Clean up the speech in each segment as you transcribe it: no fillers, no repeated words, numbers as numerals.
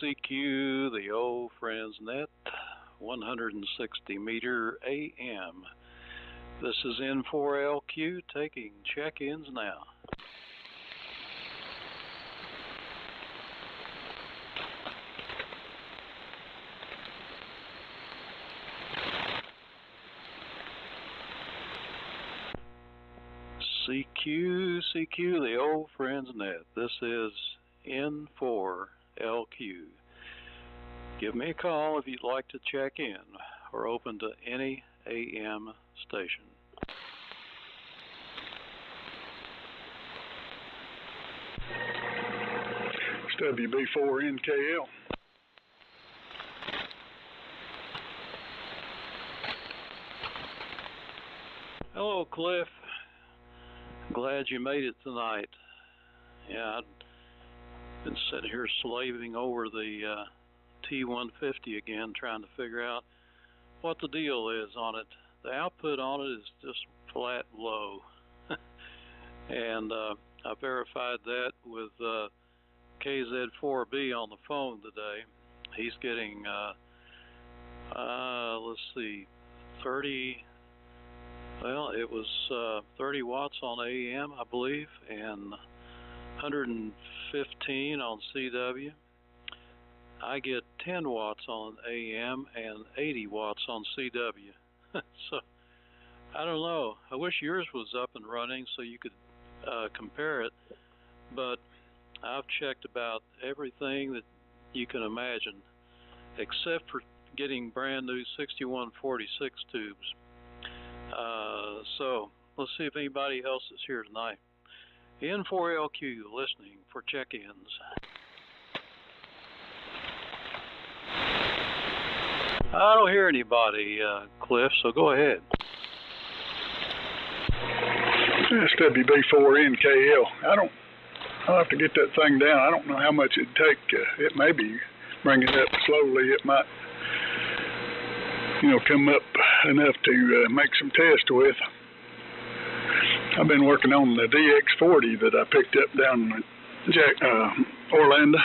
CQ, the old friends net, 160 meter AM. This is N4LQ taking check-ins now. CQ, the old friends net. This is N4LQ. Give me a call if you'd like to check in or open to any AM station. It's WB4NKL. Hello, Cliff. Glad you made it tonight. Yeah, I've been sitting here slaving over the T150 again, trying to figure out what the deal is on it. The output on it is just flat low. And I verified that with KZ4B on the phone today. He's getting, let's see, 30... Well, it was 30 watts on AM, I believe, and 115 on CW. I get 10 watts on AM and 80 watts on CW. So, I don't know. I wish yours was up and running so you could compare it, but I've checked about everything that you can imagine, except for getting brand new 6146 tubes. So let's see if anybody else is here tonight. N4LQ listening for check-ins. I don't hear anybody, Cliff, so go ahead. It's WB4NKL. I'll have to get that thing down. I don't know how much it'd take. It may be bringing it up slowly. It might, come up enough to make some tests with. I've been working on the DX40 that I picked up down in Orlando.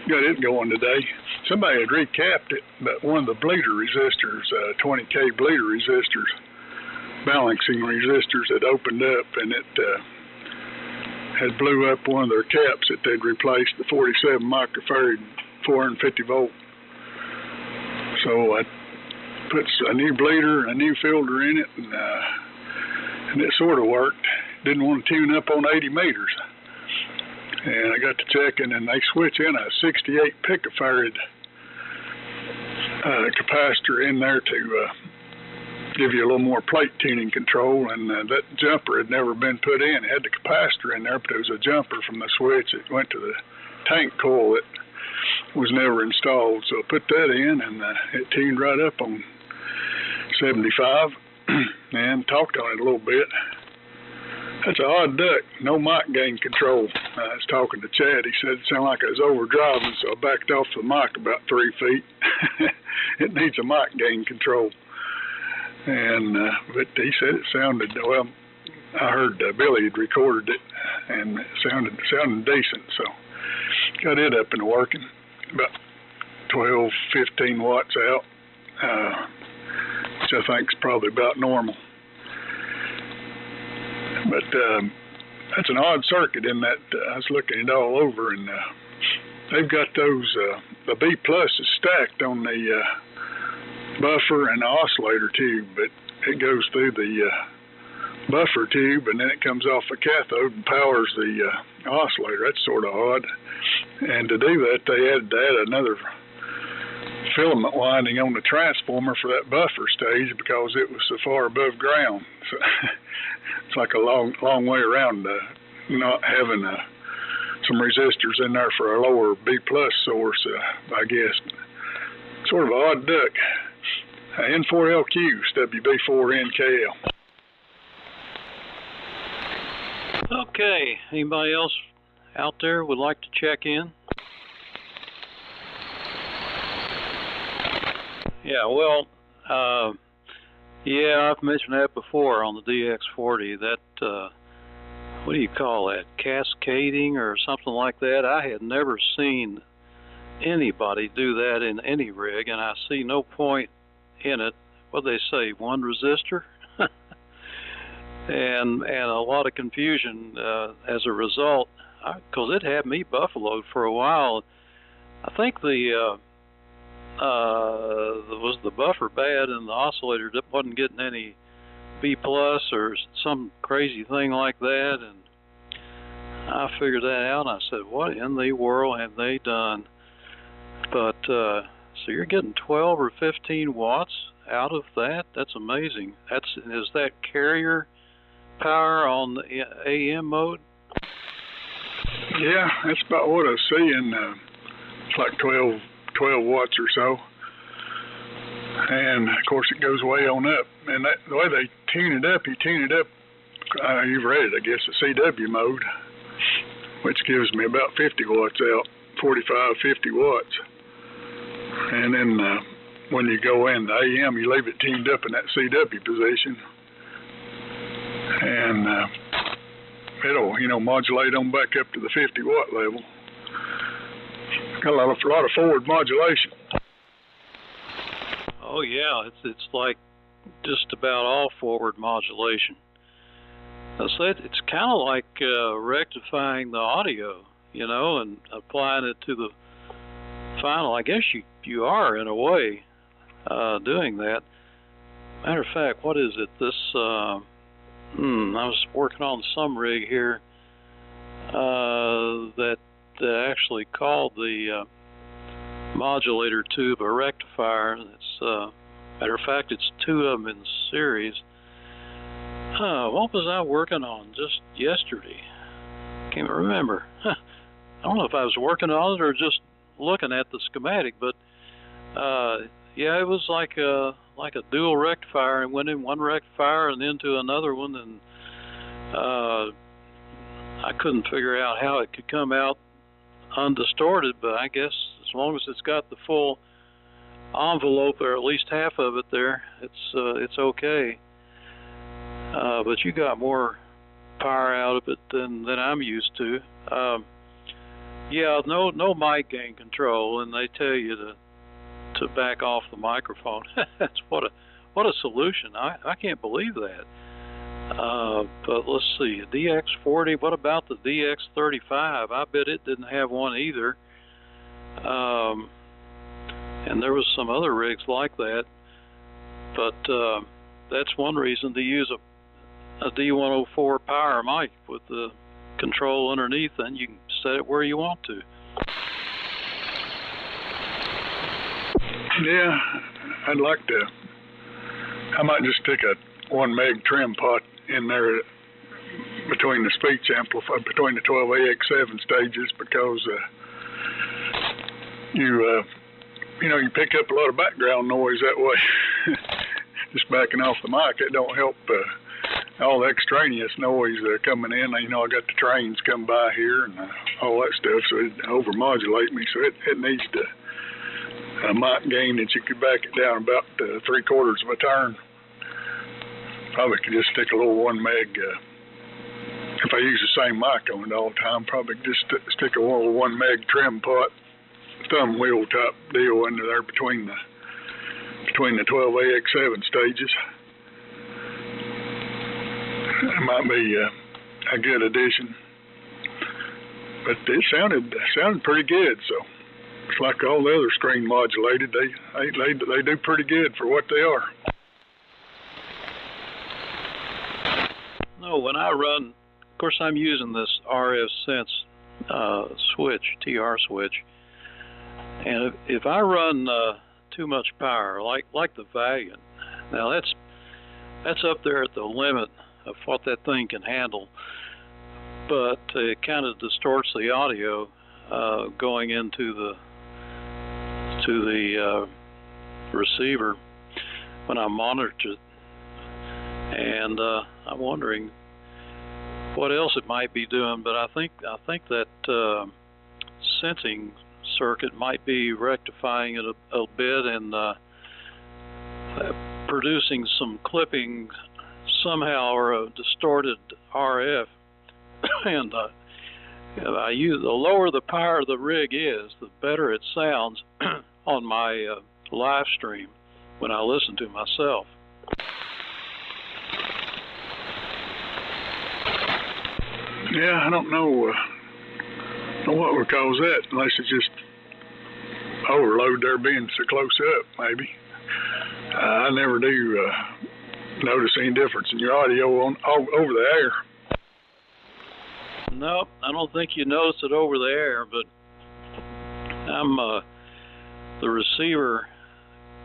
Got it going today. Somebody had recapped it, but one of the bleeder resistors, 20K bleeder resistors, balancing resistors, had opened up, and it had blew up one of their caps that they'd replaced, the 47 microfarad 450 volt. So I put a new bleeder, a new filter in it, and it sort of worked. Didn't want to tune up on 80 meters. And I got to checking, and they switch in a 68 picofarad capacitor in there to give you a little more plate tuning control, and that jumper had never been put in. It had the capacitor in there, but it was a jumper from the switch. It went to the tank coil that was never installed, so I put that in, and it tuned right up on 75 and talked on it a little bit. That's an odd duck, no mic gain control. I was talking to Chad. He said it sounded like I was overdriving, so I backed off the mic about 3 feet. It needs a mic gain control. And but he said it sounded, well, I heard Billy had recorded it, and it sounded decent, so got it up and working. About 12, 15 watts out, which I think is probably about normal. But that's an odd circuit in that I was looking it all over, and they've got those, the B plus is stacked on the buffer and the oscillator tube, but it goes through the buffer tube, and then it comes off the cathode and powers the oscillator. That's sort of odd. And to do that, they had to add another filament winding on the transformer for that buffer stage because it was so far above ground. So it's like a long way around not having some resistors in there for a lower B plus source, I guess. Sort of an odd duck. N4LQ, WB4NKL. Okay, anybody else out there would like to check in? Yeah, well, yeah, I've mentioned that before on the DX40, that, what do you call that, cascading or something like that. I had never seen anybody do that in any rig, and I see no point in it. What they say, one resistor, and a lot of confusion as a result, because it had me buffaloed for a while. I think was the buffer bad and the oscillator wasn't getting any B plus or some crazy thing like that, and I figured that out, and I said, what in the world have they done? But so you're getting 12 or 15 watts out of that? That's amazing. Is that carrier power on the AM mode? Yeah, that's about what I was seeing. It's like 12 watts or so. And of course it goes way on up. And the way they tune it up, you tune it up, you've read it, I guess, the CW mode, which gives me about 50 watts out, 45, 50 watts. And then when you go in the AM, you leave it tuned up in that CW position. And it'll, modulate on back up to the 50 watt level. Got a lot of forward modulation. Oh yeah, it's like just about all forward modulation. So it's kind of like rectifying the audio, and applying it to the final. I guess you are in a way doing that. Matter of fact, what is it? This I was working on some rig here that actually called the modulator tube a rectifier. It's matter of fact, it's two of them in series. What was I working on just yesterday? Can't remember. I don't know if I was working on it or just looking at the schematic, but yeah, it was like a dual rectifier, and went in one rectifier and into another one, and I couldn't figure out how it could come out undistorted, but I guess as long as it's got the full envelope, or at least half of it there, it's okay. But you got more power out of it than I'm used to. Yeah, no mic gain control, and they tell you to back off the microphone. That's what a solution. I can't believe that. But let's see, DX40. What about the DX35? I bet it didn't have one either. And there was some other rigs like that. But that's one reason to use a D104 power mic with the control underneath, and you can set it where you want to. Yeah, I'd like to. I might just stick a 1 meg trim pot in there between the speech amplifier, between the 12AX7 stages, because you pick up a lot of background noise that way. Just backing off the mic, it don't help all the extraneous noise coming in. I got the trains come by here and all that stuff, so it overmodulate me. So it needs a mic gain that you could back it down about 3/4 of a turn. Probably could just stick a little 1 meg. If I use the same mic on it all the time, probably just stick a little 1 meg trim pot, thumb wheel type deal under there between the 12AX7 stages. It might be a good addition, but it sounded pretty good. So it's like all the other screen modulated. They do pretty good for what they are. No, when I run, of course, I'm using this RF Sense switch, TR switch, and if I run too much power, like the Valiant, now that's up there at the limit of what that thing can handle, but it kind of distorts the audio going into the receiver when I monitor it, and I'm wondering what else it might be doing. But I think that sensing circuit might be rectifying it a bit and producing some clipping somehow, or a distorted RF, and The lower the power of the rig is, the better it sounds on my live stream when I listen to myself. Yeah, I don't know what would cause that, unless it's just overload there being so close up, maybe. I never do notice any difference in your audio over the air. No, I don't think you notice it over the air, but the receiver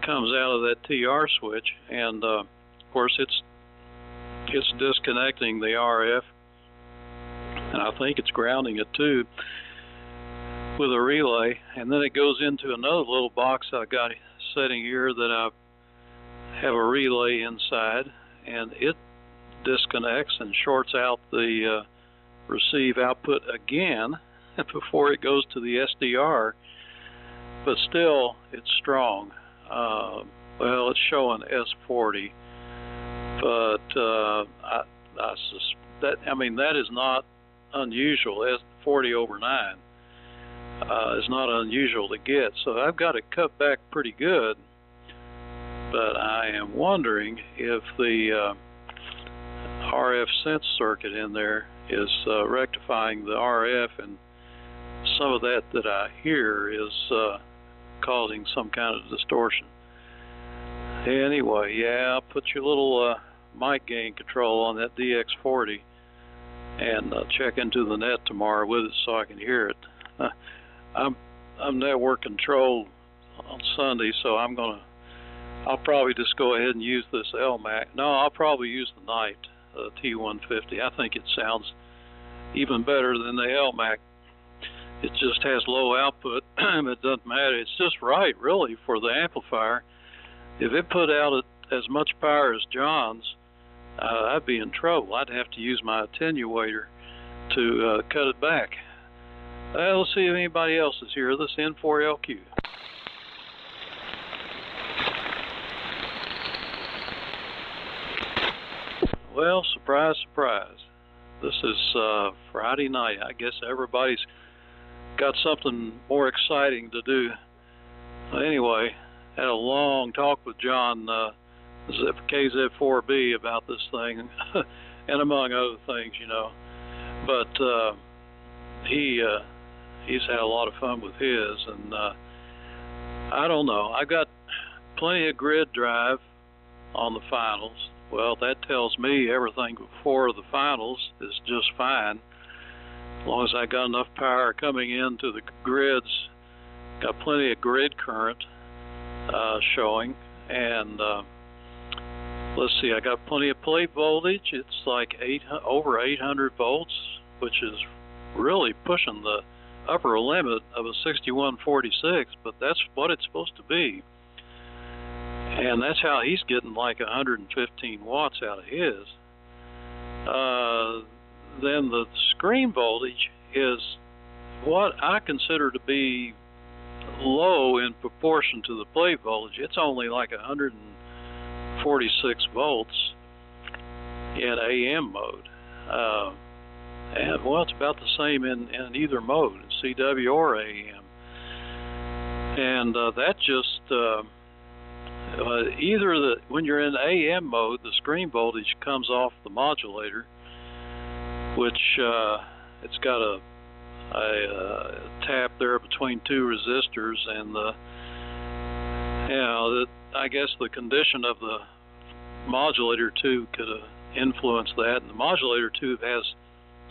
comes out of that TR switch, and of course it's disconnecting the RF, and I think it's grounding it too with a relay, and then it goes into another little box I got sitting here that I have a relay inside, and it disconnects and shorts out the receive output again before it goes to the SDR, but still it's strong. Well, it's showing S40, but that is not unusual. S40 over 9 is not unusual to get, so I've got it cut back pretty good, but I am wondering if the RF sense circuit in there is rectifying the RF, and some of that I hear is causing some kind of distortion. Anyway, yeah, I'll put your little mic gain control on that DX40 and check into the net tomorrow with it so I can hear it. I'm network controlled on Sunday, so I'll probably just go ahead and use this LMAC. No, I'll probably use the Knight T150. I think it sounds even better than the LMAC. It just has low output. It doesn't matter. It's just right, really, for the amplifier. If it put out as much power as John's, I'd be in trouble. I'd have to use my attenuator to cut it back. Let's see if anybody else is here. This N4LQ. Well, surprise, surprise. This is Friday night. I guess everybody's got something more exciting to do. Anyway, had a long talk with John KZ4B about this thing, and among other things, you know. But he's had a lot of fun with his, and I don't know. I got plenty of grid drive on the finals. Well, that tells me everything before the finals is just fine. As long as I got enough power coming into the grids, got plenty of grid current showing, and let's see, I got plenty of plate voltage. It's like over 800 volts, which is really pushing the upper limit of a 6146, but that's what it's supposed to be. And that's how he's getting like 115 watts out of his. Then the screen voltage is what I consider to be low in proportion to the plate voltage. It's only like 146 volts in AM mode. And well, it's about the same in either mode, in CW or AM. And that just when you're in AM mode, the screen voltage comes off the modulator, which it's got a tap there between two resistors, and I guess the condition of the modulator tube could influence that. And the modulator tube has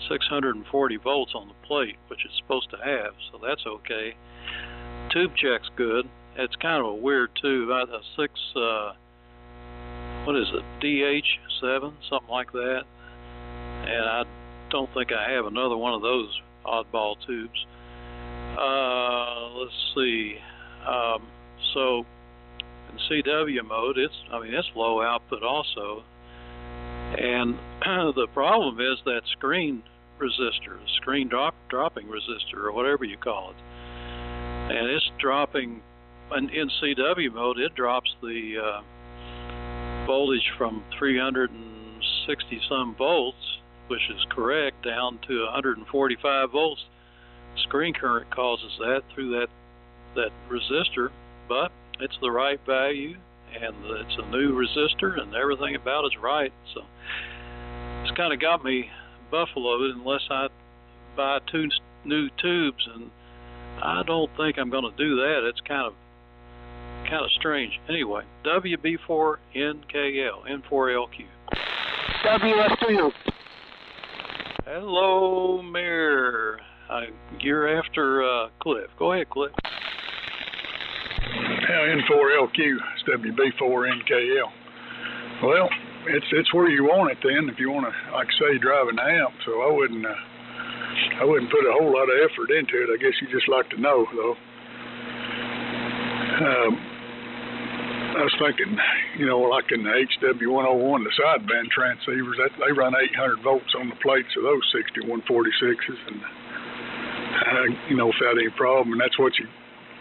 640 volts on the plate, which it's supposed to have, so that's okay. Tube check's good. It's kind of a weird tube. A DH7, something like that. And I don't think I have another one of those oddball tubes. Let's see. So in CW mode, it's low output also. And the problem is that screen resistor, screen dropping resistor, or whatever you call it. And it's dropping, in CW mode, it drops the voltage from 360 some volts which is correct, down to 145 volts. Screen current causes that through that resistor, but it's the right value, and it's a new resistor, and everything about it's right. So it's kind of got me buffaloed unless I buy 2 new tubes, and I don't think I'm going to do that. It's kind of strange. Anyway, WB4NKL, N4LQ. WF2U. Hello, Mayor. You're after Cliff. Go ahead, Cliff. Yeah, N4LQ, it's WB4NKL. Well, it's where you want it then. If you want to, like I say, drive an amp. So I wouldn't put a whole lot of effort into it. I guess you just like to know, though. I was thinking, like in the HW101, the sideband transceivers, they run 800 volts on the plates of those 6146s, and without any problem. And that's what you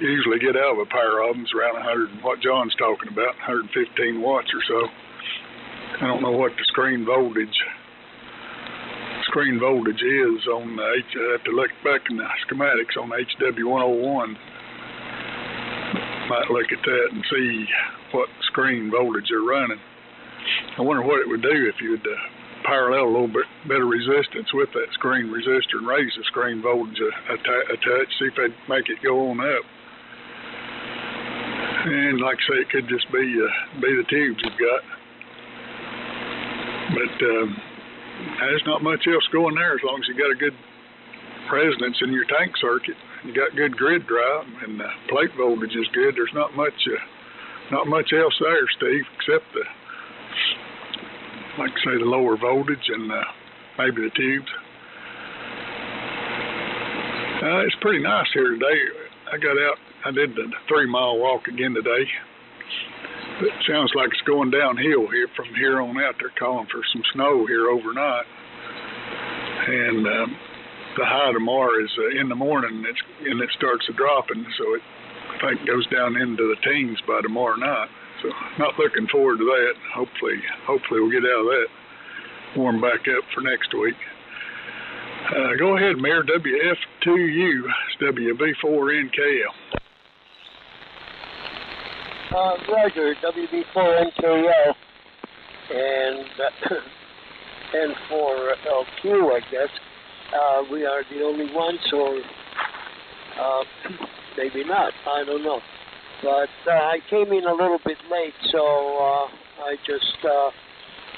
usually get out of a power albums, around 100, what John's talking about, 115 watts or so. I don't know what the screen voltage is on the I have to look back in the schematics on the HW101. Might look at that and see what screen voltage they're running. I wonder what it would do if you would parallel a little bit better resistance with that screen resistor and raise the screen voltage a touch, see if they'd make it go on up. And like I say, it could just be the tubes you've got. But there's not much else going there as long as you got a good resonance in your tank circuit. You got good grid drive, and the plate voltage is good. There's not much else there, Steve, except like I say, the lower voltage and maybe the tubes. It's pretty nice here today. I got out. I did the 3-mile walk again today. It sounds like it's going downhill here from here on out. They're calling for some snow here overnight, and the high tomorrow is in the morning, and it starts dropping, so I think it goes down into the teens by tomorrow night. So not looking forward to that. Hopefully we'll get out of that, warm back up for next week. Go ahead, Mayor. WF2U, WB4NKL. Roger, WB4NKL and N4LQ, I guess. We are the only ones, or maybe not, I don't know. But I came in a little bit late, so I just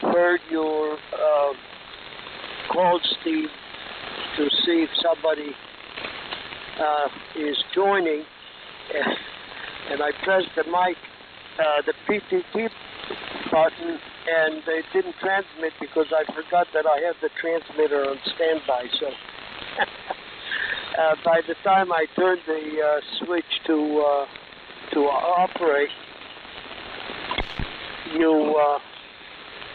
heard your call, Steve, to see if somebody is joining, and I pressed the mic, the PTT button, and it didn't transmit because I forgot that I have the transmitter on standby. So by the time I turned the switch to operate, you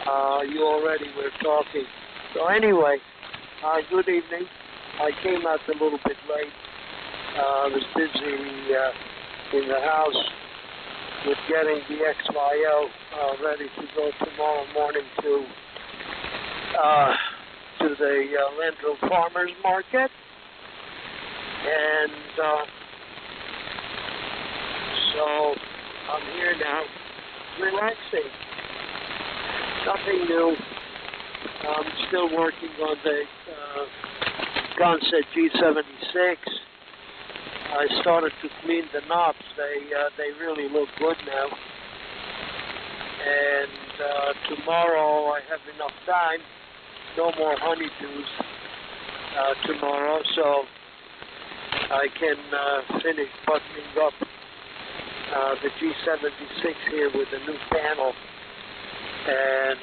already were talking. So anyway, good evening. I came out a little bit late. I was busy in the house with getting the XYL ready to go tomorrow morning to the Landville Farmers Market, and so I'm here now, relaxing. Nothing new. I'm still working on the Gunset G76. I started to clean the knobs. They really look good now. And tomorrow I have enough time. No more honeydews tomorrow, so I can finish buttoning up the G76 here with a new panel and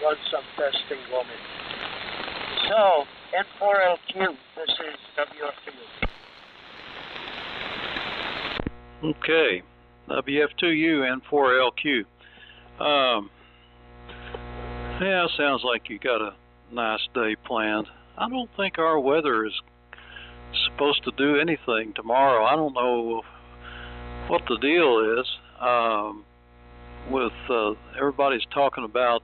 run some testing on it. So, N4LQ, this is WF2U. Okay, WF2U N4LQ. Yeah, sounds like you got a nice day planned. I don't think our weather is supposed to do anything tomorrow. I don't know what the deal is with everybody's talking about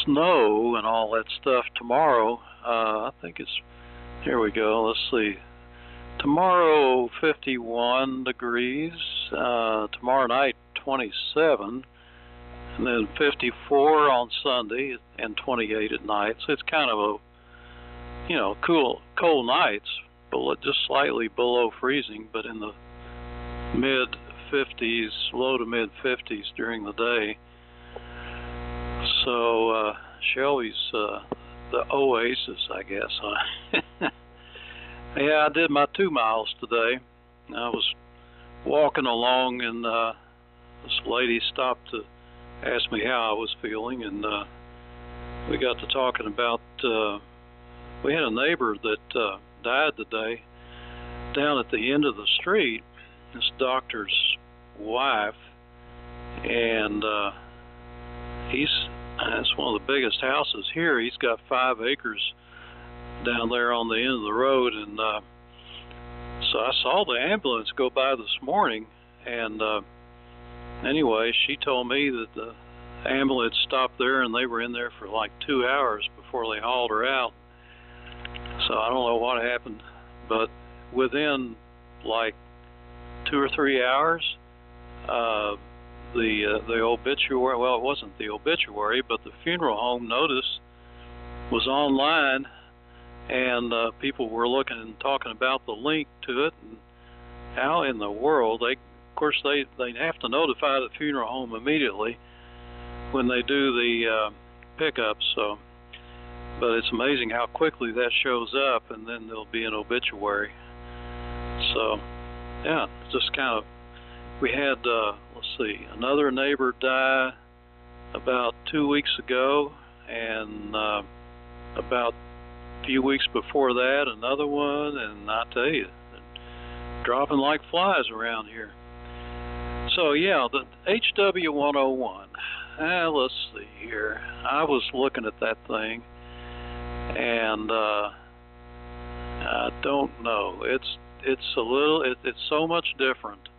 snow and all that stuff tomorrow. I think it's, here we go, let's see. Tomorrow 51 degrees, tomorrow night 27, and then 54 on Sunday and 28 at night. So it's kind of a, you know, cold nights, but just slightly below freezing, but in the mid 50s, low to mid 50s during the day. So Shelby's the oasis, I guess. Yeah, I did my 2 miles today. I was walking along, and this lady stopped to ask me how I was feeling, and we got to talking about, we had a neighbor that died today down at the end of the street, this doctor's wife, and it's one of the biggest houses here. He's got 5 acres down there on the end of the road, and so I saw the ambulance go by this morning, and anyway, she told me that the ambulance stopped there and they were in there for like 2 hours before they hauled her out. So I don't know what happened, but within like 2 or 3 hours, the obituary, well, it wasn't the obituary, but the funeral home notice was online, and people were looking and talking about the link to it, and how in the world, of course they have to notify the funeral home immediately when they do the pickup, so, but it's amazing how quickly that shows up, and then there'll be an obituary. So yeah, just kind of, we had let's see, another neighbor die about 2 weeks ago, and about a few weeks before that another one, and I tell you, dropping like flies around here. So yeah, the HW101, let's see here, I was looking at that thing, and I don't know, it's a little, it's so much different.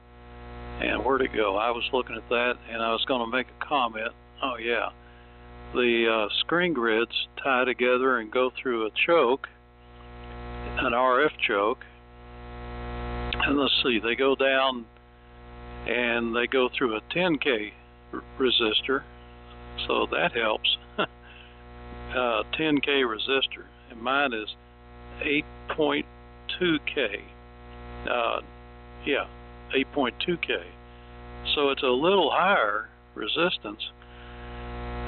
And where'd it go? I was looking at that, and I was going to make a comment. Oh yeah, the screen grids tie together and go through a choke, an RF choke, and let's see, they go down and they go through a 10K resistor, so that helps. 10K resistor, and mine is 8.2K. Yeah, 8.2K. So it's a little higher resistance,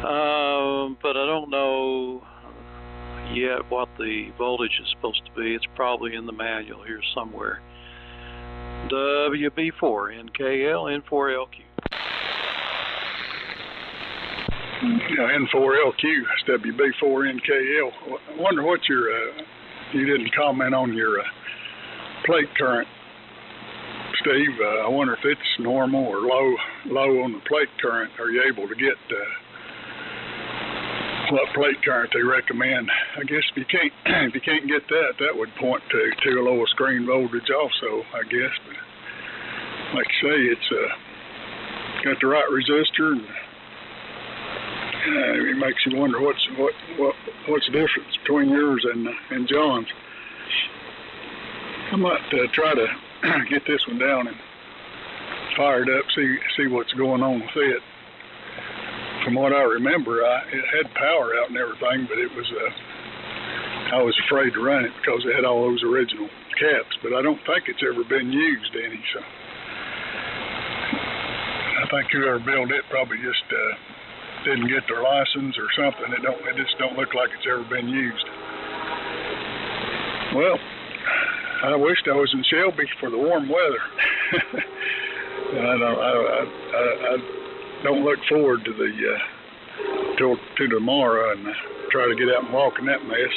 but I don't know yet what the voltage is supposed to be. It's probably in the manual here somewhere. WB4NKL N4LQ. Yeah, N4LQ, it's WB4NKL. I wonder what your, you didn't comment on your plate current, Steve. I wonder if it's normal or low on the plate current. Are you able to get what plate current they recommend? I guess if you can't get that, that would point to a lower screen voltage also, I guess. But like you say, it's got the right resistor, and it makes you wonder what's the difference between yours and John's. I might try to get this one down and fire it up, see what's going on with it. From what I remember, it had power out and everything, but it was I was afraid to run it because it had all those original caps. But I don't think it's ever been used any. So I think whoever built it probably just didn't get their license or something. It just don't look like it's ever been used. Well, I wished I was in Shelby for the warm weather. I don't look forward to till tomorrow and try to get out and walk in that mess.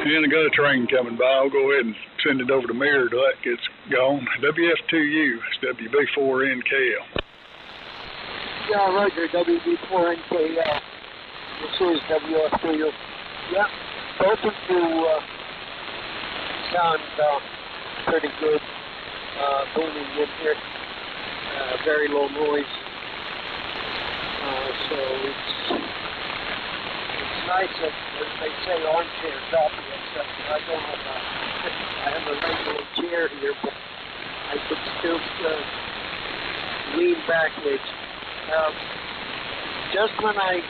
And I got a train coming by. I'll go ahead and send it over to Mirror till that gets gone. WF2U, it's WB4NKL. Yeah, Roger, WB4NKL. This is WF2U. Yeah, both of you sound pretty good. Booming in here. Very low noise. So it's nice that when they say armchair coffee, except I don't have I have a regular chair here, but I could still lean backwards. Just when I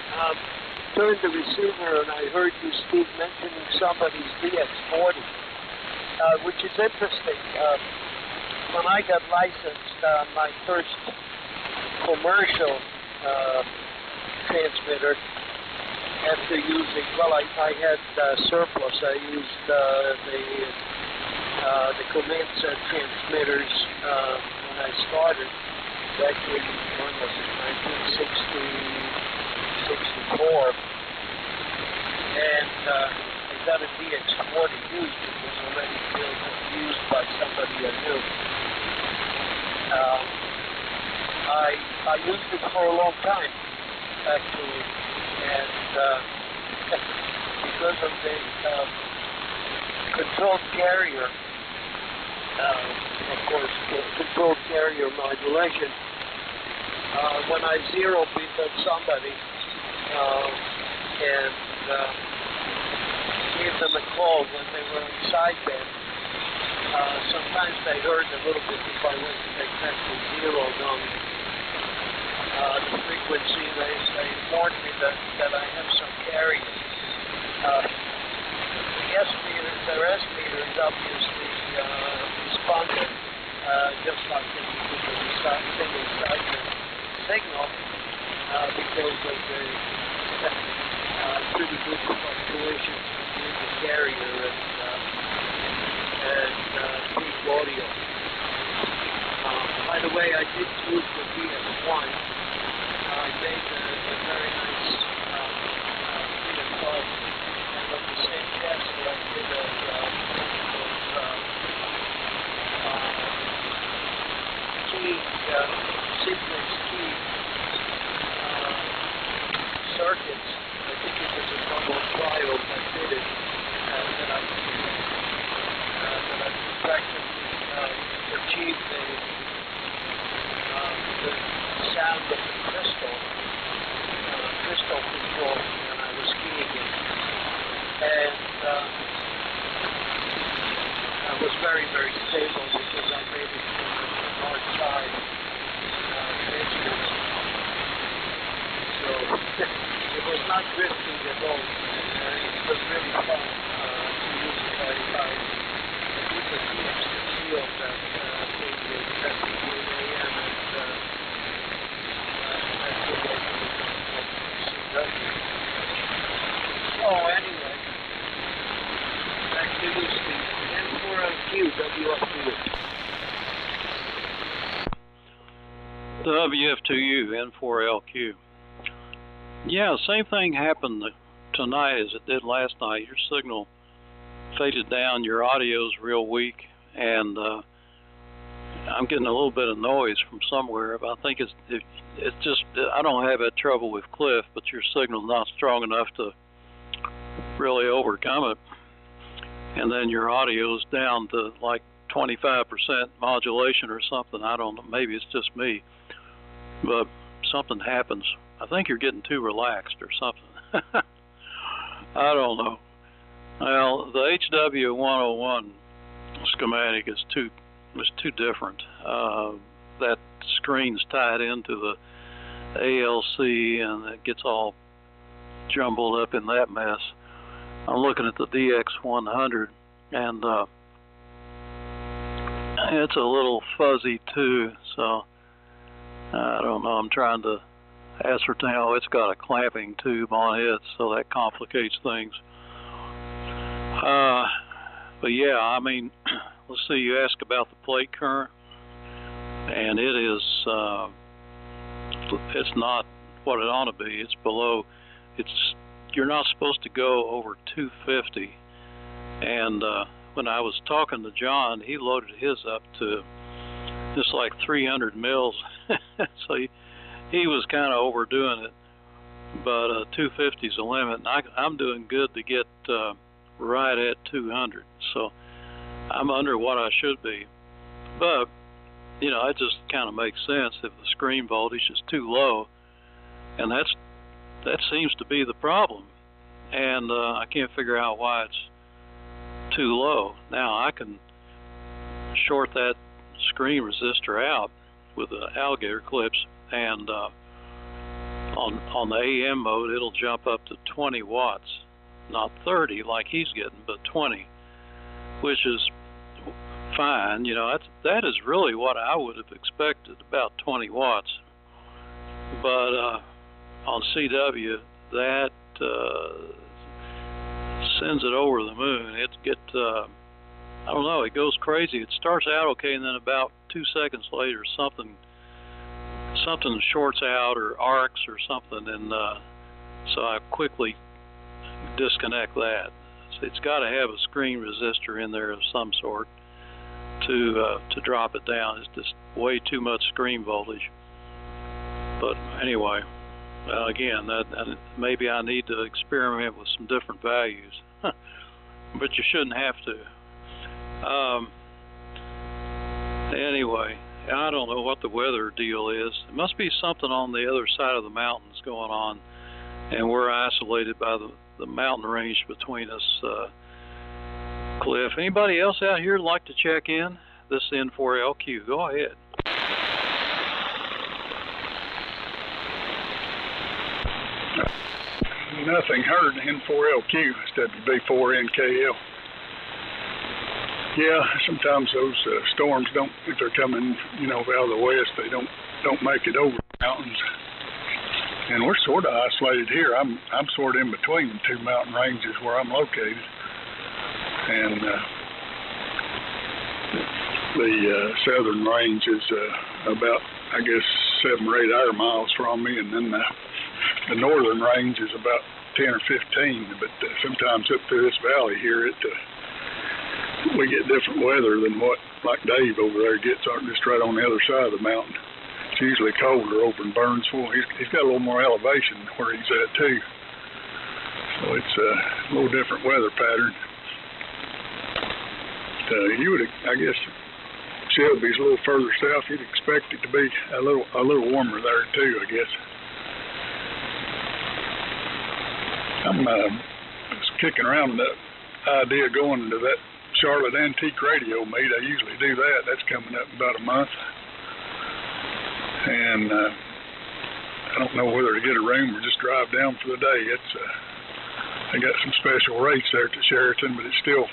turned the receiver and I heard you, Steve, mentioning somebody's DX40, which is interesting. When I got licensed, my first commercial transmitter, after using, well, I had surplus. I used the command set transmitters when I started back in, when was it, 1964, and I got a DX40 used. It was already used by somebody I knew. I used it for a long time, actually, and because of the controlled carrier, of course, controlled carrier modulation, when I zero beat on somebody and gave them a call when they were in sideband, sometimes they heard a little bit if I wasn't exactly zeroed on the frequency. They warned me that I have some carrier. The S meter, their S meter is obviously responded just like in the single sideband signal because of the pretty good fluctuations between the carrier and peak audio. By the way, I did use the DX1. I made a very nice P12, and on the same test that I did sequence key circuits. I think it was a double trial that did it, that I practically achieved the sound of the crystal control when I was keying it. And I was very, very stable because I made it from the north side transmitter. So it was not drifting at all. It was really fun to use it. I did the field that came with practically AM and anyway, back to you, Steve. N4LQ, WF2U. WF2U, N4LQ. Yeah, same thing happened tonight as it did last night. Your signal faded down, your audio's real weak, and I'm getting a little bit of noise from somewhere. But I think it's just, I don't have that trouble with Cliff, but your signal's not strong enough to really overcome it. And then your audio's down to like 25% modulation or something. I don't know, maybe it's just me, but something happens. I think you're getting too relaxed or something. I don't know. Well, the HW101 schematic is too different. That screen's tied into the ALC, and it gets all jumbled up in that mess. I'm looking at the DX100, and it's a little fuzzy too, so I don't know. I'm trying to ascertain. Oh, it's got a clamping tube on it, so that complicates things. But yeah, I mean, let's see, you asked about the plate current, and it is, it's not what it ought to be. It's below, you're not supposed to go over 250. And when I was talking to John, he loaded his up to just like 300 mils. So he was kind of overdoing it, but 250 is the limit. And I'm doing good to get right at 200, so I'm under what I should be. But you know, it just kind of makes sense if the screen voltage is too low, and that seems to be the problem. and I can't figure out why it's too low. Now I can short that screen resistor out with the alligator clips, and on the AM mode it'll jump up to 20 watts, not 30 like he's getting, but 20, which is fine. You know, that is really what I would have expected, about 20 watts. But on CW, that sends it over the moon. I don't know, it goes crazy. It starts out okay, and then about 2 seconds later, something shorts out or arcs or something, and so I quickly disconnect that. So it's got to have a screen resistor in there of some sort to drop it down. It's just way too much screen voltage. But anyway, again, that maybe I need to experiment with some different values, but you shouldn't have to. Anyway, I don't know what the weather deal is. It must be something on the other side of the mountains going on, and we're isolated by the mountain range between us. Cliff, anybody else out here like to check in? This is N4LQ. Go ahead. Nothing heard. N4LQ, WB4NKL. Yeah, sometimes those storms don't, if they're coming, you know, out of the west, they don't make it over the mountains. And we're sort of isolated here. I'm sort of in between the two mountain ranges where I'm located. And the southern range is about, I guess, 7 or 8 air miles from me, and then the northern range is about 10 or 15. But sometimes up through this valley here, we get different weather than what, like Dave over there gets just right on the other side of the mountain. It's usually colder over in Burnsville. He's got a little more elevation where he's at too. So it's a little different weather pattern. You would, I guess, Shelby's a little further south. You'd expect it to be a little warmer there too, I guess. I'm just kicking around the idea of going to that Charlotte Antique Radio meet. I usually do that. That's coming up in about a month. And I don't know whether to get a room or just drive down for the day. They got some special rates there at the Sheraton, but it's still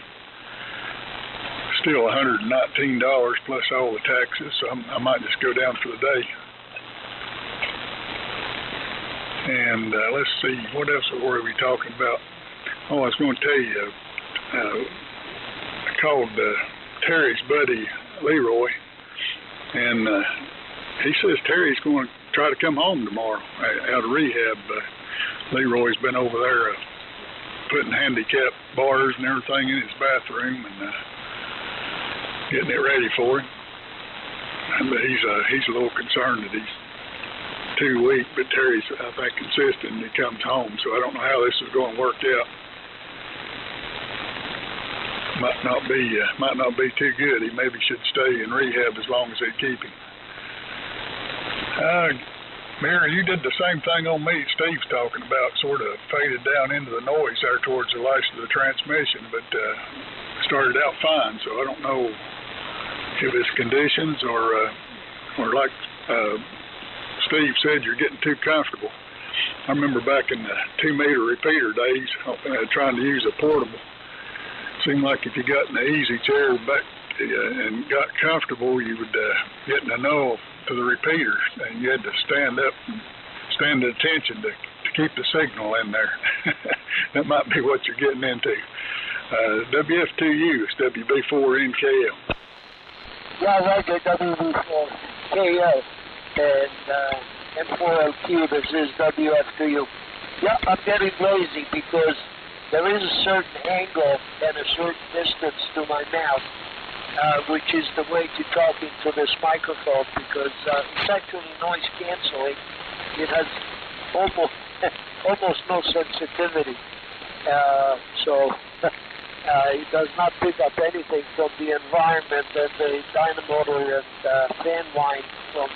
$119 plus all the taxes, so I might just go down for the day. And let's see, what else were we talking about? Oh, I was going to tell you, I called Terry's buddy Leroy, and he says Terry's going to try to come home tomorrow out of rehab. Leroy's been over there putting handicap bars and everything in his bathroom and getting it ready for him. But he's a little concerned that he's too weak, but Terry's, I think, consistent and he comes home, so I don't know how this is going to work out. Might not be too good. He maybe should stay in rehab as long as they keep him. Mary, you did the same thing on me Steve's talking about, sort of faded down into the noise there towards the last of the transmission, but started out fine, so I don't know if it's conditions or like Steve said, you're getting too comfortable. I remember back in the 2-meter repeater days, trying to use a portable. Seemed like if you got in the easy chair back and got comfortable, you would get in a null to the repeater, and you had to stand up and stand at attention to keep the signal in there. That might be what you're getting into. WF2U is WB4NKL. Yeah, right, WB4KL and N4LQ, this is WF2U. Yeah, I'm getting lazy because there is a certain angle and a certain distance to my mouth, which is the way to talk into this microphone, because it's actually noise canceling. It has almost no sensitivity, so it does not pick up anything from the environment and the dynamotor and fan whine from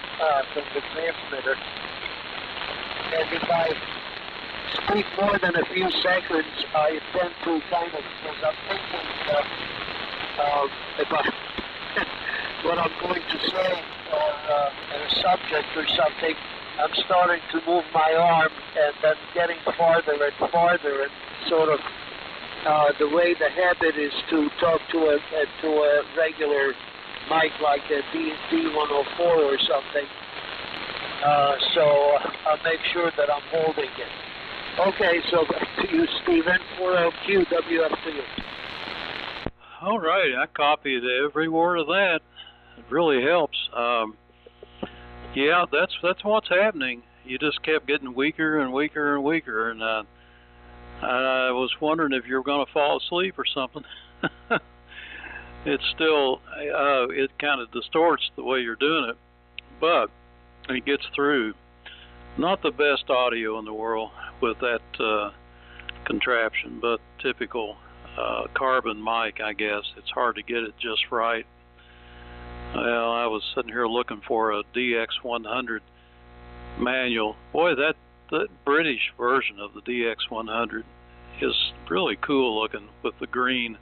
the transmitter. And if I speak more than a few seconds, I tend to kind of, because I'm thinking about what I'm going to say or a subject or something, I'm starting to move my arm and then getting farther and farther, and sort of the way the habit is to talk to a regular mic like a D104 or something. So I'll make sure that I'm holding it. Okay, so back to you, Stephen, 4LQ, WFT. All right, I copied every word of that. It really helps. Yeah, that's what's happening. You just kept getting weaker and weaker and weaker, and I was wondering if you were going to fall asleep or something. It's still, it kind of distorts the way you're doing it, but it gets through. Not the best audio in the world with that contraption, but typical carbon mic, I guess. It's hard to get it just right. Well, I was sitting here looking for a DX100 manual. Boy, that British version of the DX100 is really cool looking with the green.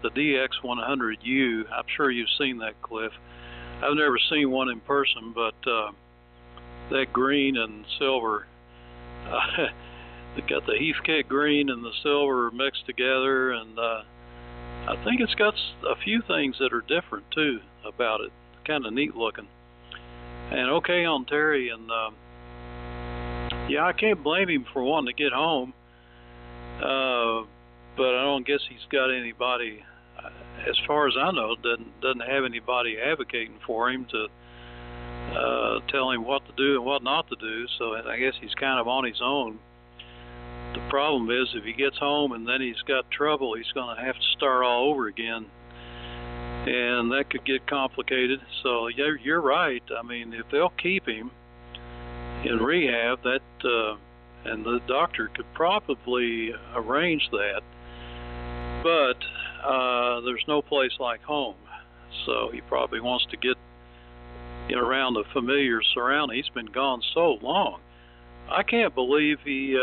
The DX100U, I'm sure you've seen that, Cliff. I've never seen one in person, but that green and silver, they got the Heathkit green and the silver mixed together, and I think it's got a few things that are different too about it. Kind of neat looking. And okay on Terry, and yeah, I can't blame him for wanting to get home, but I don't guess he's got anybody, as far as I know, doesn't have anybody advocating for him to tell him what to do and what not to do. So I guess he's kind of on his own. The problem is, if he gets home and then he's got trouble, he's going to have to start all over again, and that could get complicated. So yeah, you're right. I mean, if they'll keep him in rehab, that and the doctor could probably arrange that, but there's no place like home. So he probably wants to get around the familiar surrounding. He's been gone so long. I can't believe he.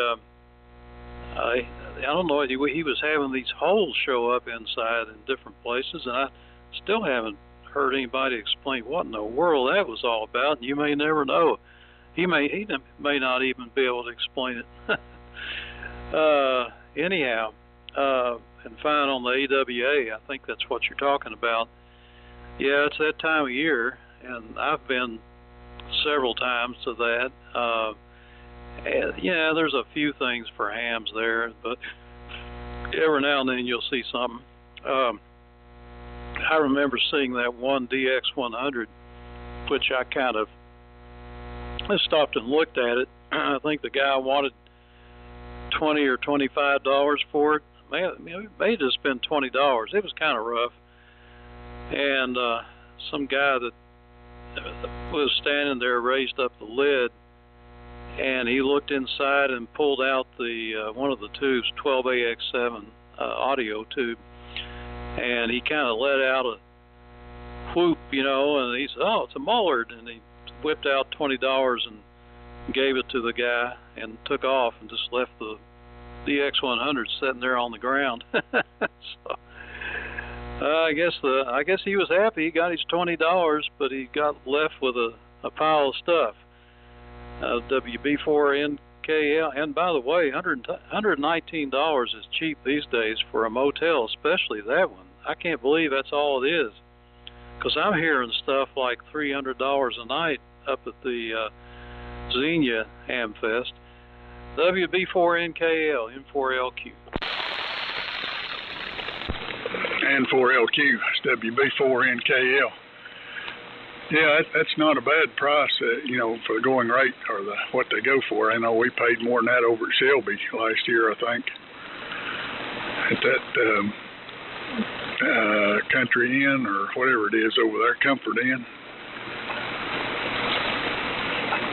I don't know. He was having these holes show up inside in different places, and I still haven't heard anybody explain what in the world that was all about. And you may never know. He may not even be able to explain it. Anyhow, and fine on the AWA. I think that's what you're talking about. Yeah, it's that time of year, and I've been several times to that. And yeah, there's a few things for hams there, but every now and then you'll see something. I remember seeing that one DX100, which I kind of stopped and looked at it. I think the guy wanted $20 or $25 for it. Man, it may just been $20. It was kind of rough. And some guy that was standing there raised up the lid, and he looked inside and pulled out the one of the tubes, 12AX7 audio tube, and he kind of let out a whoop, and he said, "Oh, it's a Mullard," and he whipped out $20 and gave it to the guy and took off and just left the DX100 sitting there on the ground. So I guess he was happy. He got his $20, but he got left with a pile of stuff. WB4NKL, and by the way, $119 is cheap these days for a motel, especially that one. I can't believe that's all it is, because I'm hearing stuff like $300 a night up at the Xenia Hamfest. WB4NKL, N4LQ. N4LQ, it's WB4NKL. Yeah, that's not a bad price, for the going rate or what they go for. I know we paid more than that over at Shelby last year, I think, at that Country Inn or whatever it is over there, Comfort Inn.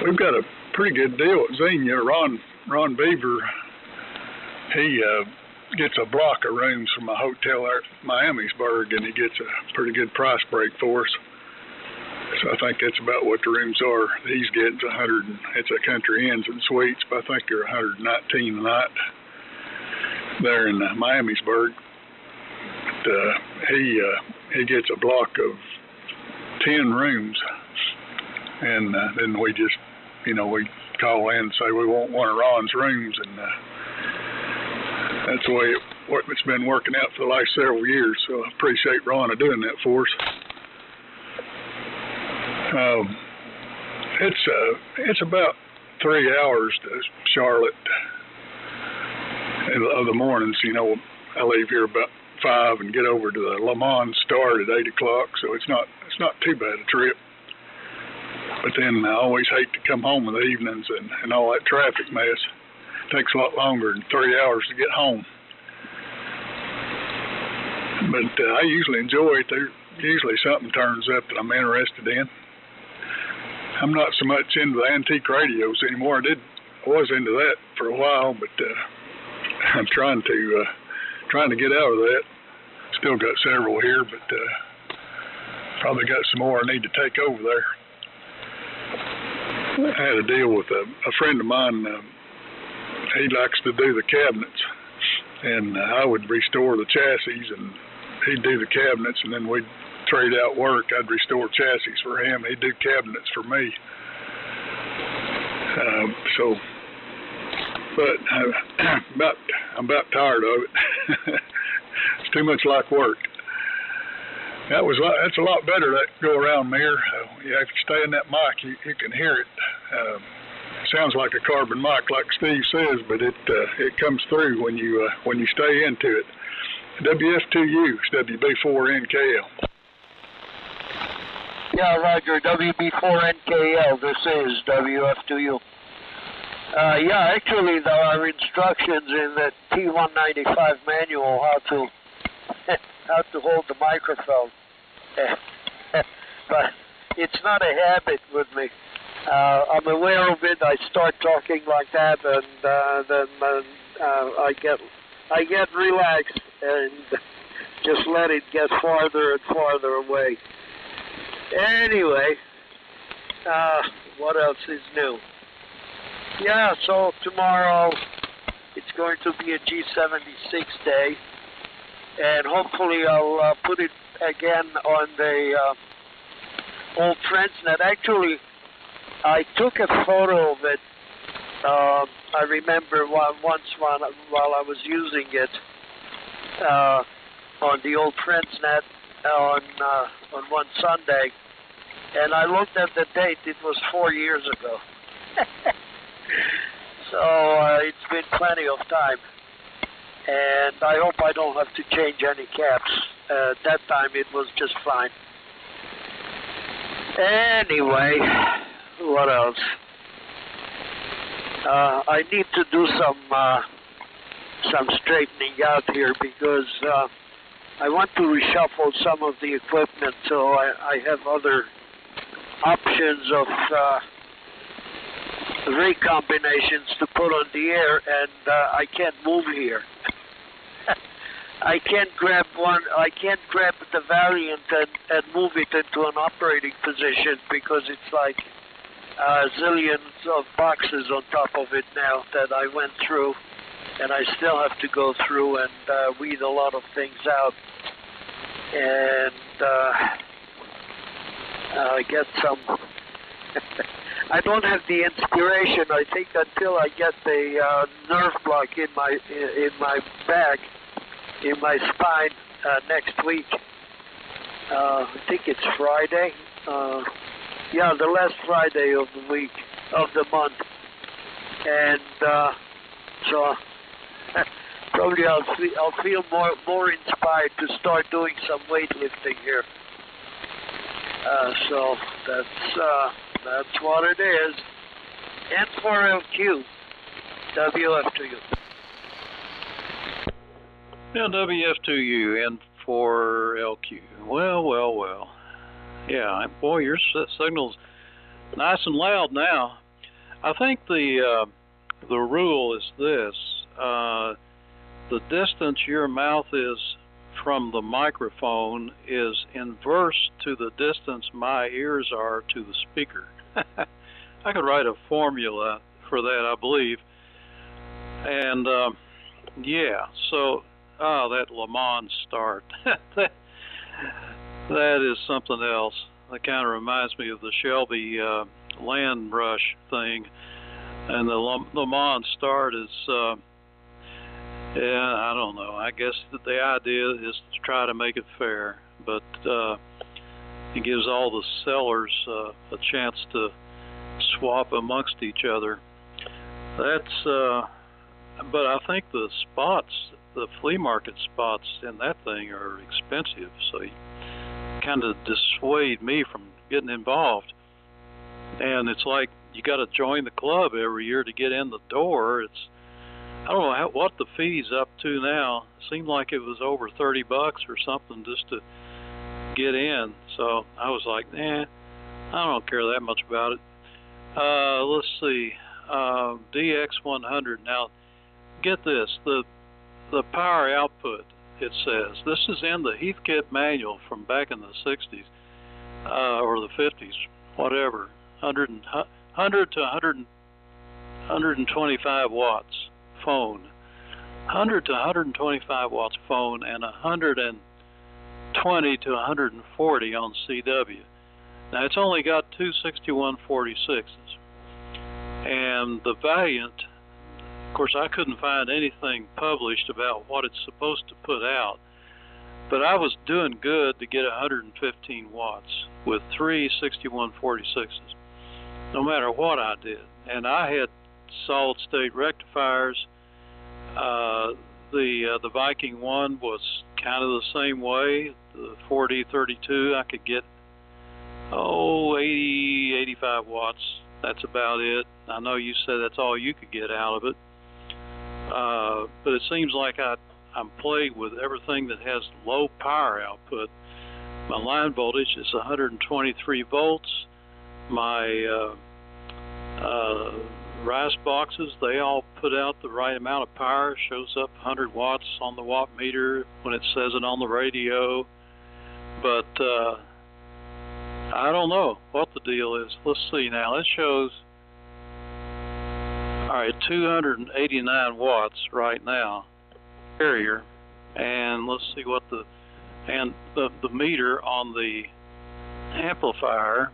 We've got a pretty good deal at Xenia. Ron Beaver, he gets a block of rooms from a hotel there at Miamisburg, and he gets a pretty good price break for us. So I think that's about what the rooms are. He's getting 100. It's a country inns and suites, but I think they're 119 a night there in Miamisburg. He gets a block of 10 rooms, and then we just, we call in and say we want one of Ron's rooms, and that's the way it's been working out for the last several years. So I appreciate Ron doing that for us. It's about 3 hours to Charlotte of the mornings. I leave here about 5 and get over to the Le Mans start at 8 o'clock, so it's not too bad a trip. But then I always hate to come home in the evenings and all that traffic mess. It takes a lot longer than 3 hours to get home. But I usually enjoy it. There usually something turns up that I'm interested in. I'm not so much into the antique radios anymore. I was into that for a while, but I'm trying to get out of that. Still got several here, but probably got some more I need to take over there. I had a deal with a friend of mine. He likes to do the cabinets, and I would restore the chassis, and he'd do the cabinets, and then we'd trade out work. I'd restore chassis for him. He'd do cabinets for me. But I'm about tired of it. It's too much like work. That's a lot better that go around mirror. If you stay in that mic, you can hear it. Sounds like a carbon mic, like Steve says, but it comes through when you stay into it. WF2U, WB4NKL. Yeah, Roger, WB4NKL, this is WF2U. Actually, there are instructions in the T195 manual how to hold the microphone. But it's not a habit with me. I'm aware of it. I start talking like that, and then I get relaxed and just let it get farther and farther away. Anyway, what else is new? Yeah, so tomorrow it's going to be a G76 day, and hopefully I'll put it again on the old Transnet. Actually, I took a photo of it. I remember once while I was using it on the old Transnet on one Sunday, and I looked at the date. It was 4 years ago. So it's been plenty of time, and I hope I don't have to change any caps. That time it was just fine. Anyway, what else? I need to do some straightening out here because I want to reshuffle some of the equipment, so I have other options of ray combinations to put on the air, and I can't move here. I can't grab the Valiant and move it into an operating position because it's like zillions of boxes on top of it now that I went through, and I still have to go through and weed a lot of things out and get some. I don't have the inspiration, I think, until I get the nerve block in my back, in my spine next week. I think it's Friday. The last Friday of the week, of the month. And so probably I'll feel more inspired to start doing some weightlifting here. So that's what it is. N4LQ, WF2U. Yeah, WF2U, N4LQ. Well. Yeah, boy, your signal's nice and loud now. I think the rule is this: the distance your mouth is from the microphone is inverse to the distance my ears are to the speaker. I could write a formula for that, I believe. And yeah, so that Le Mans start, that is something else. That kind of reminds me of the Shelby Land Rush thing, and the Le Mans start is, yeah, I don't know. I guess that the idea is to try to make it fair, but it gives all the sellers a chance to swap amongst each other. That's, but I think the spots, the flea market spots in that thing are expensive, so you kind of dissuade me from getting involved. And it's like you got to join the club every year to get in the door. It's, I don't know what the fee's up to now. It seemed like it was over $30 or something just to get in. So I was like, I don't care that much about it. Let's see, DX100. Now, get this, the power output, it says. This is in the Heathkit manual from back in the 60s, or the 50s, whatever. 100 to 125 watts phone. 100 to 125 watts phone, and 120 to 140 on CW. Now, it's only got two 6146s. And the Valiant, of course, I couldn't find anything published about what it's supposed to put out, but I was doing good to get 115 watts with three 6146s, no matter what I did. And I had solid state rectifiers. The Viking one was kind of the same way. The 4D32, I could get 80, 85 watts. That's about it. I know you said that's all you could get out of it, but it seems like I'm plagued with everything that has low power output. My line voltage is 123 volts. My rice boxes, they all put out the right amount of power. Shows up 100 watts on the watt meter when it says it on the radio. But I don't know what the deal is. Let's see now. It shows, all right, 289 watts right now, carrier. And let's see what the meter on the amplifier,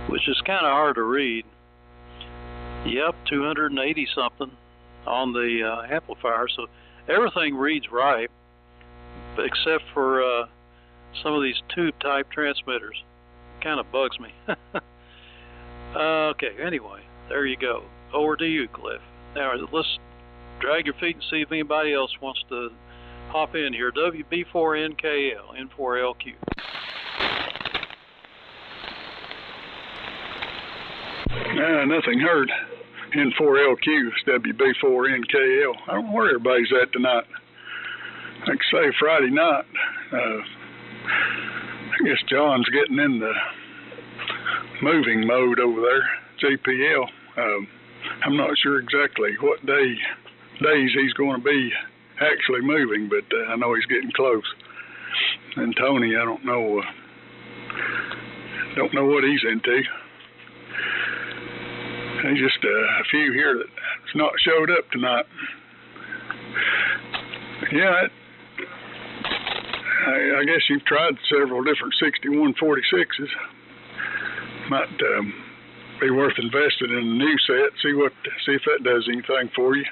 which is kind of hard to read. Yep, 280 something on the amplifier. So everything reads right, except for some of these tube type transmitters. Kind of bugs me. Okay, anyway, there you go. Over to you, Cliff. Now let's drag your feet and see if anybody else wants to hop in here. WB4NKL, N4LQ. Nothing heard. N4LQ, WB4NKL. I don't know where everybody's at tonight. Like I say, Friday night. I guess John's getting in the moving mode over there, JPL. I'm not sure exactly what days he's going to be actually moving, but I know he's getting close. And Tony, I don't know what he's into. There's just a few here that's not showed up tonight. Yeah, I guess you've tried several different 6146s. Might be worth investing in a new set. See if that does anything for you,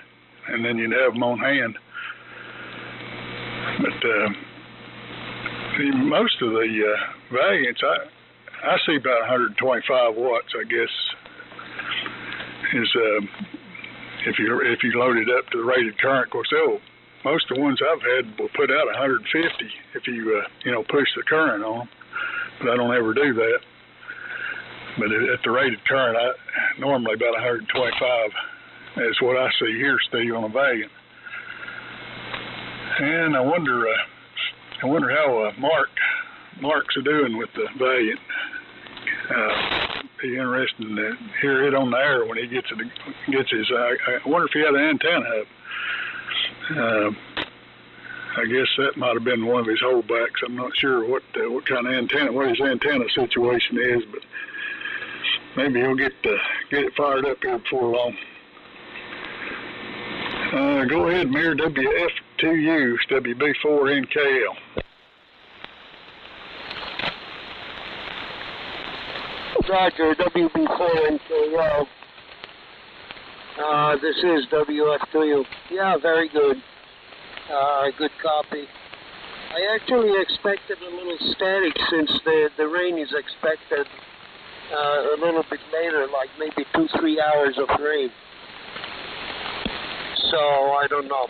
and then you'd have them on hand. But most of the Valiants, I see about 125 watts. I guess is if you load it up to the rated current. Of course, most of the ones I've had will put out 150 if you push the current on them, but I don't ever do that. But at the rated current, normally about 125 is what I see here, Steve, on a Valiant. And I wonder how Mark's doing with the Valiant. Be interesting to hear it on the air when he gets his. I wonder if he had an antenna up. I guess that might have been one of his holdbacks. I'm not sure what kind of antenna, what his antenna situation is, but maybe he'll get it fired up here before long. Go ahead, Mayor. WF2U, WB4NKL. Roger, WB4NKL. This is WF2U. Yeah, very good. Good copy. I actually expected a little static since the rain is expected a little bit later, like maybe 2-3 hours of rain. So I don't know.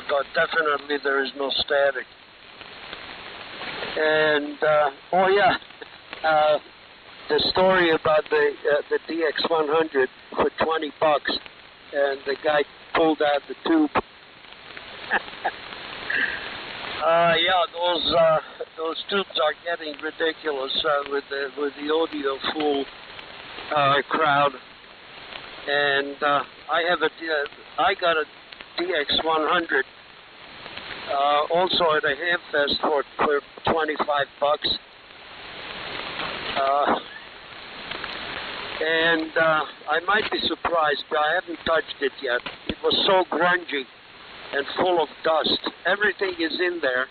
But definitely there is no static. And, oh yeah, the story about the DX100 for $20, and the guy pulled out the tube. Yeah, those tubes are getting ridiculous with the audio full crowd. And I got a DX100 also at a Hamfest for $25. And I might be surprised, but I haven't touched it yet. It was so grungy and full of dust. Everything is in there.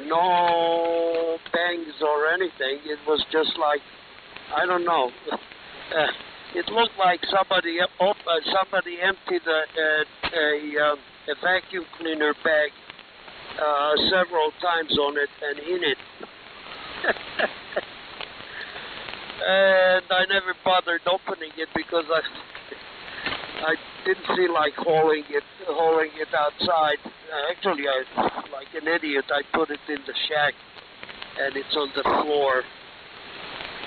No bangs or anything. It was just like, I don't know. It looked like somebody emptied a vacuum cleaner bag several times on it and in it. And I never bothered opening it because I didn't feel like hauling it outside. Actually, like an idiot, I put it in the shack, and it's on the floor,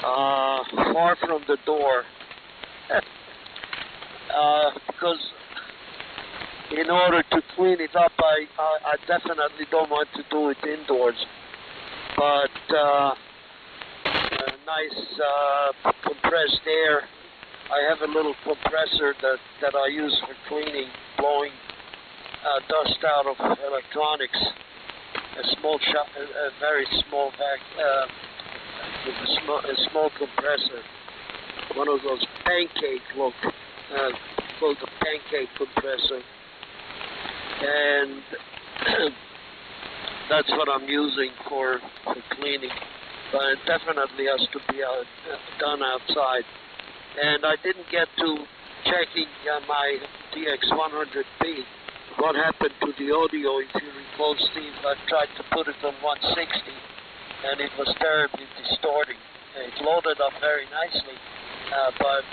far from the door. Because in order to clean it up, I definitely don't want to do it indoors. But nice compressed air. I have a little compressor that I use for cleaning, blowing dust out of electronics. A very small a small compressor. One of those pancake look, called the pancake compressor. And that's what I'm using for cleaning. But it definitely has to be done outside. And I didn't get to checking my DX100B. What happened to the audio? If you recall, Steve, I tried to put it on 160, and it was terribly distorting. It loaded up very nicely, but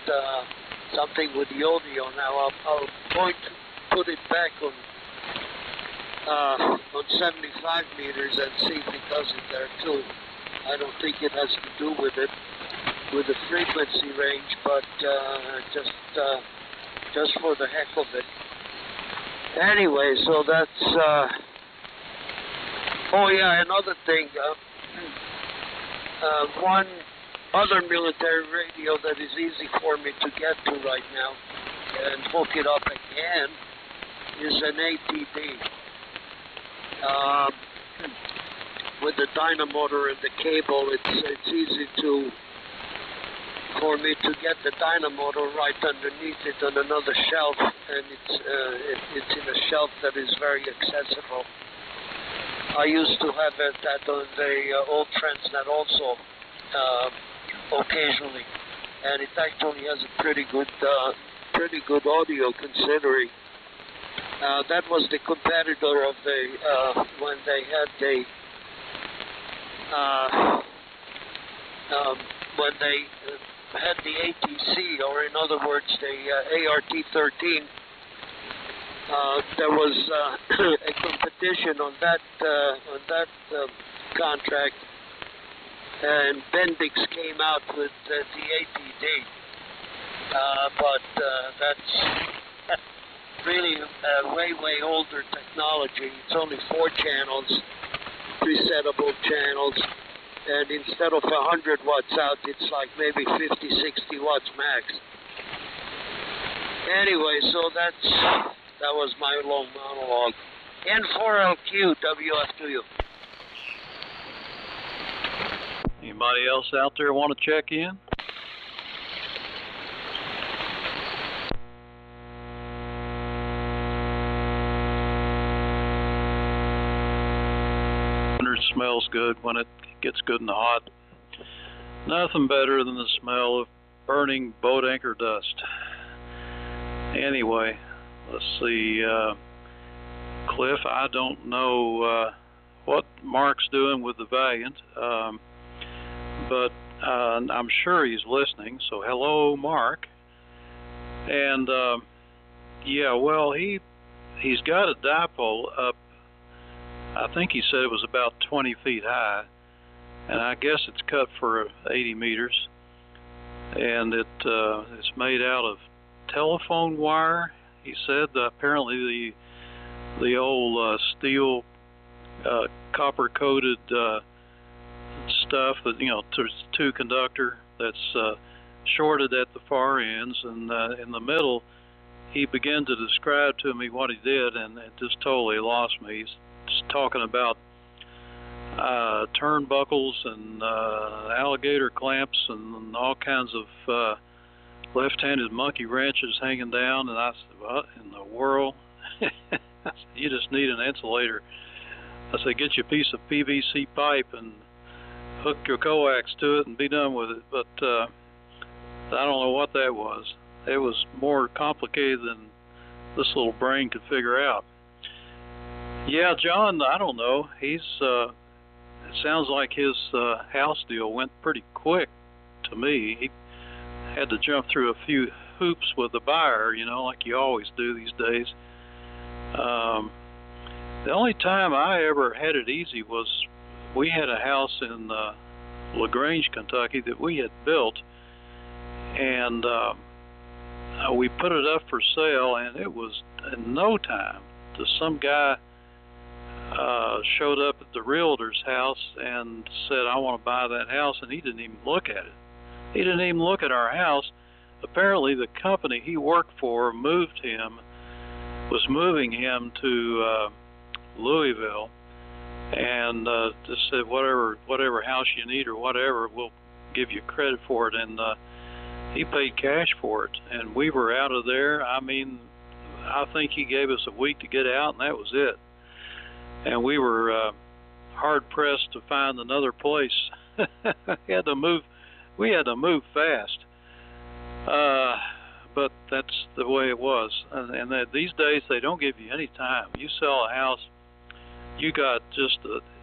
something with the audio. Now I'm going to put it back on 75 meters and see if it does it there too. I don't think it has to do with it, with the frequency range, but just for the heck of it. Anyway, so that's, oh yeah, another thing, one other military radio that is easy for me to get to right now and hook it up again is an ATD. With the dynamotor and the cable, it's easy for me to get the dynamotor right underneath it on another shelf, and it's in a shelf that is very accessible. I used to have that on the old Transnet also, occasionally, and it actually has a pretty good audio considering. That was the competitor of the when they had the had the ATC, or in other words, the ART-13. There was a competition on that contract, and Bendix came out with the ATD. But that's really way older technology. It's only 4 channels, presettable channels. And instead of 100 watts out, it's like maybe 50, 60 watts max. Anyway, so that was my long monologue. N4LQ, WF2U. Anybody else out there want to check in? Smells good when it gets good and hot. Nothing better than the smell of burning boat anchor dust. Anyway, let's see. Cliff, I don't know what Mark's doing with the Valiant, but I'm sure he's listening. So hello, Mark. And yeah, well, he's got a dipole up. I think he said it was about 20 feet high, and I guess it's cut for 80 meters, and it's made out of telephone wire. He said apparently the old steel copper-coated stuff that, you know, two conductor that's shorted at the far ends, and in the middle he began to describe to me what he did, and it just totally lost me. He's just talking about turnbuckles and alligator clamps and all kinds of left-handed monkey wrenches hanging down, and I said, what in the world? I said, you just need an insulator. I said, get you a piece of PVC pipe and hook your coax to it and be done with it. But I don't know what that was. It was more complicated than this little brain could figure out. Yeah, John, I don't know. He's it sounds like his house deal went pretty quick to me. He had to jump through a few hoops with the buyer, you know, like you always do these days. The only time I ever had it easy was we had a house in LaGrange, Kentucky that we had built, and we put it up for sale, and it was in no time. Some guy showed up at the realtor's house and said, I want to buy that house, and he didn't even look at it. He didn't even look at our house. Apparently the company he worked for was moving him to Louisville, and just said, whatever house you need or whatever, we'll give you credit for it. And he paid cash for it, and we were out of there. I mean, I think he gave us a week to get out, and that was it. And we were hard pressed to find another place. We had to move fast. But that's the way it was. And these days they don't give you any time. You sell a house, you got just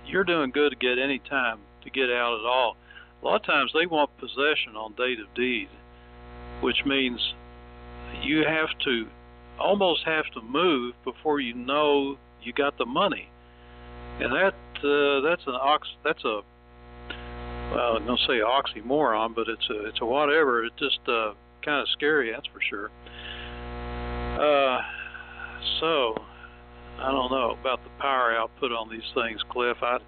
you're doing good to get any time to get out at all. A lot of times they want possession on date of deed, which means you almost have to move before you know you got the money. And that's a well, I'm gonna say oxymoron, but it's a whatever. It's just kind of scary, that's for sure. So I don't know about the power output on these things, Cliff. Like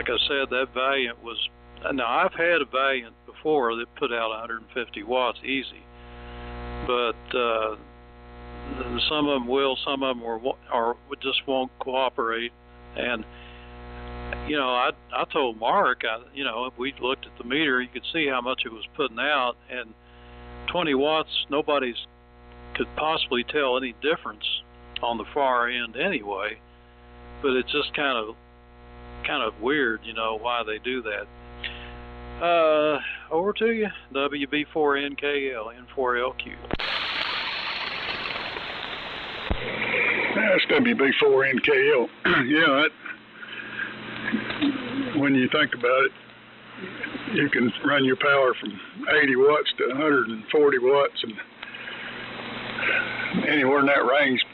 I said, that Valiant was. Now I've had a Valiant before that put out 150 watts easy, but some of them will, some of them just won't cooperate. And you know, I told Mark, you know, if we looked at the meter, you could see how much it was putting out, and 20 watts, nobody could possibly tell any difference on the far end anyway. But it's just kind of weird, you know, why they do that. Over to you, WB4NKL, N4LQ. That's WB4NKL. Yeah, when you think about it, you can run your power from 80 watts to 140 watts, and anywhere in that range,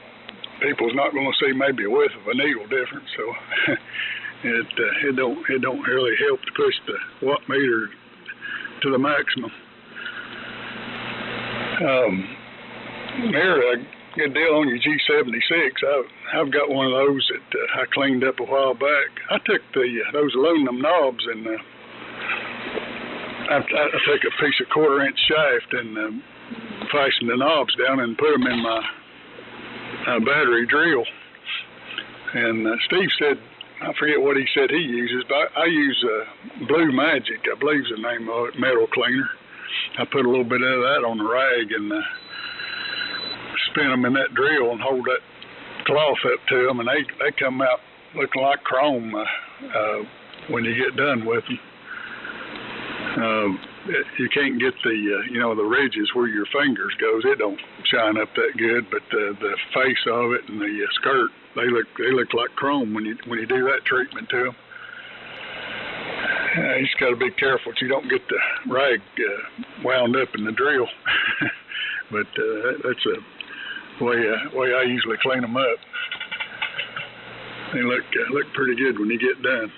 people's not going to see maybe a width of a needle difference. So it don't really help to push the watt meter to the maximum. Here, a good deal on your G76. I've got one of those that I cleaned up a while back. I took those aluminum knobs and I took a piece of 1/4-inch shaft and fastened the knobs down and put them in my battery drill. And Steve said, I forget what he said he uses, but I use Blue Magic, I believe is the name of it, metal cleaner. I put a little bit of that on the rag and spin them in that drill and hold that cloth up to them, and they come out looking like chrome when you get done with them. You can't get the the ridges where your fingers goes. It don't shine up that good, but the face of it and the skirt, they look like chrome when you do that treatment to them. You just got to be careful that you don't get the rag wound up in the drill. But that's a way I usually clean them up. They look pretty good when you get done.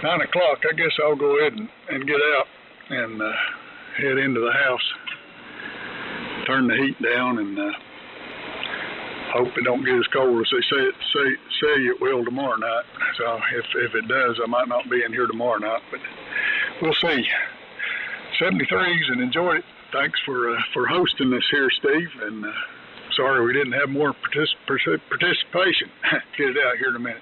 9 o'clock, I guess I'll go ahead and get out and head into the house. Turn the heat down and hope it don't get as cold as they say it will tomorrow night. So if it does, I might not be in here tomorrow night, but we'll see. 73s and enjoyed it. Thanks for hosting this here, Steve, and sorry we didn't have more participation. Get it out here in a minute.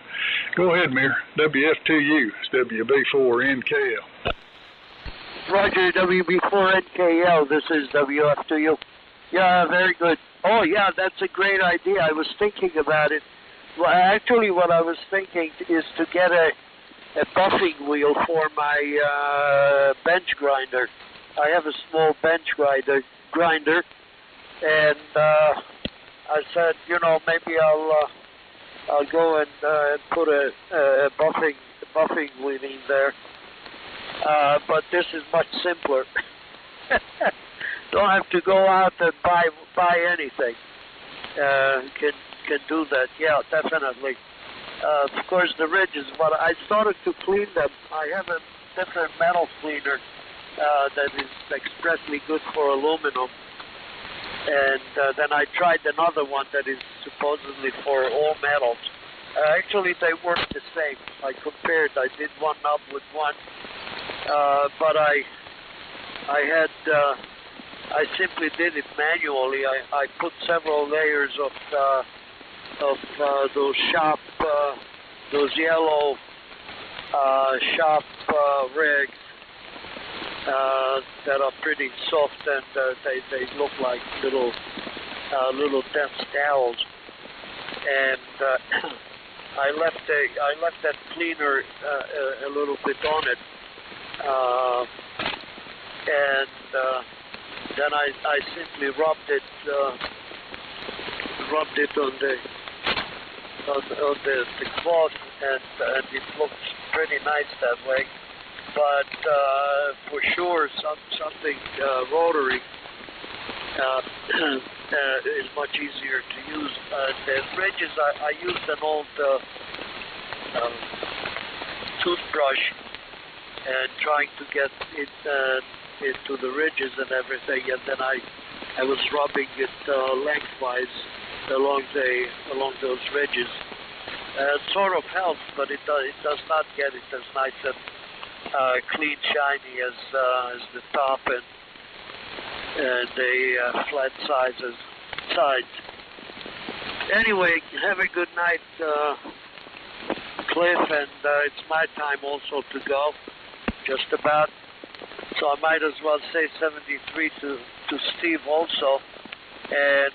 Go ahead, Mir. WF2U. It's WB4NKL. Roger, WB4NKL. This is WF2U. Yeah, very good. Oh, yeah, that's a great idea. I was thinking about it. Well, actually, what I was thinking is to get a buffing wheel for my bench grinder. I have a small bench grinder, and I said, maybe I'll go and put a buffing wheel in there. But this is much simpler. Don't have to go out and buy anything. Can do that. Yeah, definitely. Of course, the ridges. But I started to clean them. I have a different metal cleaner that is expressly good for aluminum. And then I tried another one that is supposedly for all metals. Actually, they work the same. I compared. I did one up with one, but I simply did it manually. I put several layers of those sharp, those yellow sharp rigs that are pretty soft, and they look like little dense towels. And I left that cleaner a little bit on it, and then I simply rubbed it on the cloth, and it looks pretty nice that way. But for sure, something rotary is much easier to use. The ridges, I used an old toothbrush and trying to get it into the ridges and everything, and then I was rubbing it lengthwise along those ridges. It sort of helps, but it does not get it as nice and clean, shiny as the top and the flat sides. Anyway, have a good night, Cliff, and it's my time also to go, just about. So I might as well say 73 to Steve also, and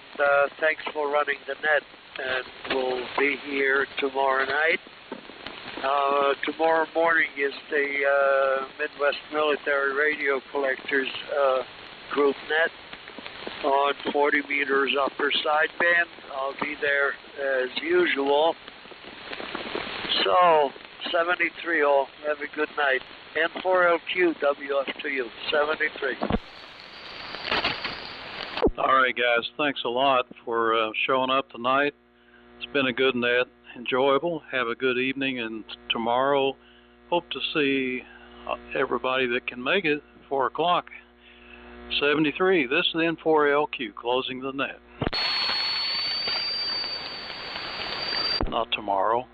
thanks for running the net, and we'll be here tomorrow night. Tomorrow morning is the Midwest Military Radio Collectors Group net on 40 meters upper sideband. I'll be there as usual. So, 73 all. Have a good night. N4LQ WF2U 73. All right, guys. Thanks a lot for showing up tonight. It's been a good net. Enjoyable. Have a good evening, and tomorrow hope to see everybody that can make it 4 o'clock. 73. This is the N4LQ closing the net. Not tomorrow.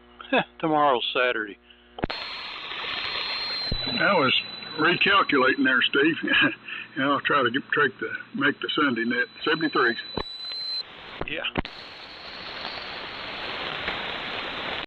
Tomorrow's Saturday. I was recalculating there, Steve. I'll try to make the Sunday net. 73. Yeah.